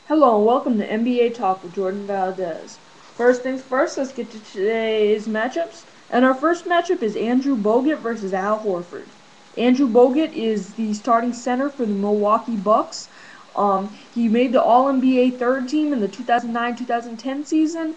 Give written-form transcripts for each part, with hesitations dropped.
Hello and welcome to NBA Talk with Jordan Valdez. First things first, let's get to today's matchups. And our first matchup is Andrew Bogut versus Al Horford. Andrew Bogut is the starting center for the Milwaukee Bucks. He made the All-NBA third team in the 2009-2010 season.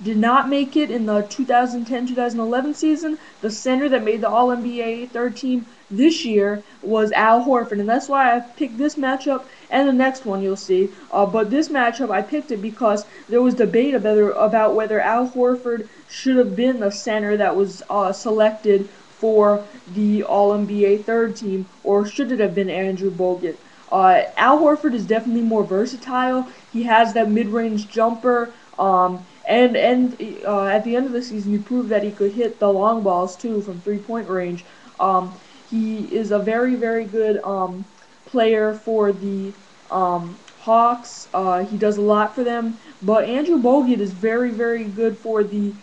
Did not make it in the 2010-2011 season. The center that made the All-NBA third team this year was Al Horford, and that's why I picked this matchup and the next one you'll see. But this matchup, I picked it because there was debate about whether Al Horford should have been the center that was selected for the All-NBA third team, or should it have been Andrew Bogut. Al Horford is definitely more versatile. He has that mid-range jumper. And at the end of the season, he proved that he could hit the long balls too from 3-point range. He is a very, very good player for the Hawks. He does a lot for them. But Andrew Bogut is very, very good for the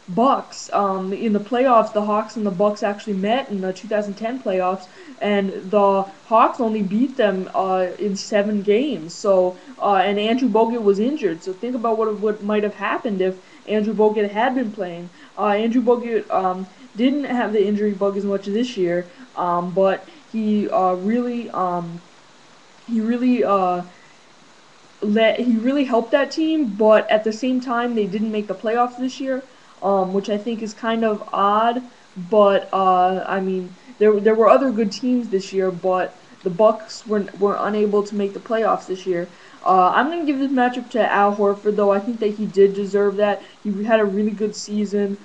Bucks. In the playoffs, the Hawks and the Bucks actually met in the 2010 playoffs, and the Hawks only beat them in 7 games. And Andrew Bogut was injured. So think about what might have happened if Andrew Bogut had been playing. Andrew Bogut didn't have the injury bug as much this year, but he really he really helped that team, but at the same time they didn't make the playoffs this year, which I think is kind of odd. But I mean, there were other good teams this year, but the Bucks were unable to make the playoffs this year. I'm gonna give this matchup to Al Horford, though. I think that he did deserve that. He had a really good season.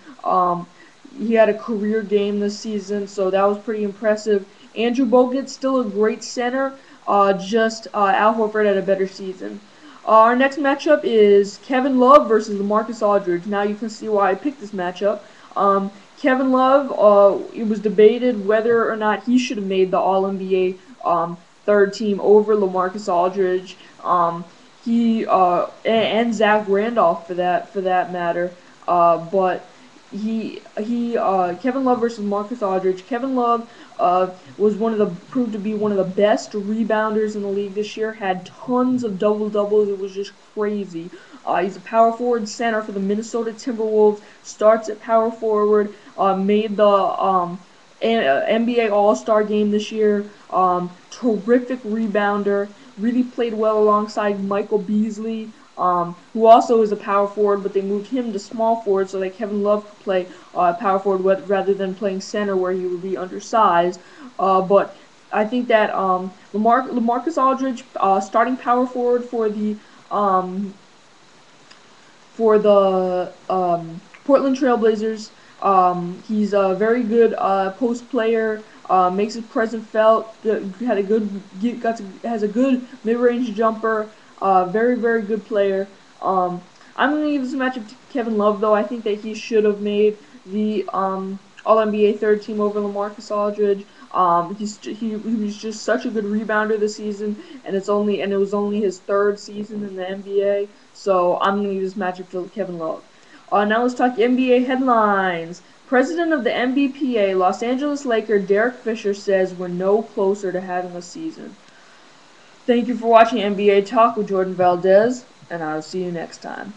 He had a career game this season, so that was pretty impressive. Andrew Bogut's still a great center. Just Al Horford had a better season. Our next matchup is Kevin Love versus LaMarcus Aldridge. Now you can see why I picked this matchup. Kevin Love, it was debated whether or not he should have made the All-NBA third team over LaMarcus Aldridge. And Zach Randolph for that matter. But Kevin Love versus Marcus Aldridge. Kevin Love proved to be one of the best rebounders in the league this year. Had tons of double doubles. It was just crazy. He's a power forward center for the Minnesota Timberwolves. Starts at power forward. Made the NBA All-Star game this year. Terrific rebounder. Really played well alongside Michael Beasley, who also is a power forward, but they moved him to small forward so that Kevin Love could play power forward rather than playing center where he would be undersized. But I think that LaMarcus Aldridge, starting power forward for the Portland Trailblazers. He's a very good post player. Makes his presence felt. Has a good mid-range jumper. Very, very good player. I'm gonna give this matchup to Kevin Love, though. I think that he should have made the All-NBA third team over LaMarcus Aldridge. He was just such a good rebounder this season, and it was only his third season in the NBA. So I'm gonna give this matchup to Kevin Love. Now let's talk NBA headlines. President of the NBPA, Los Angeles Laker Derek Fisher says we're no closer to having a season. Thank you for watching NBA Talk with Jordan Valdez, and I'll see you next time.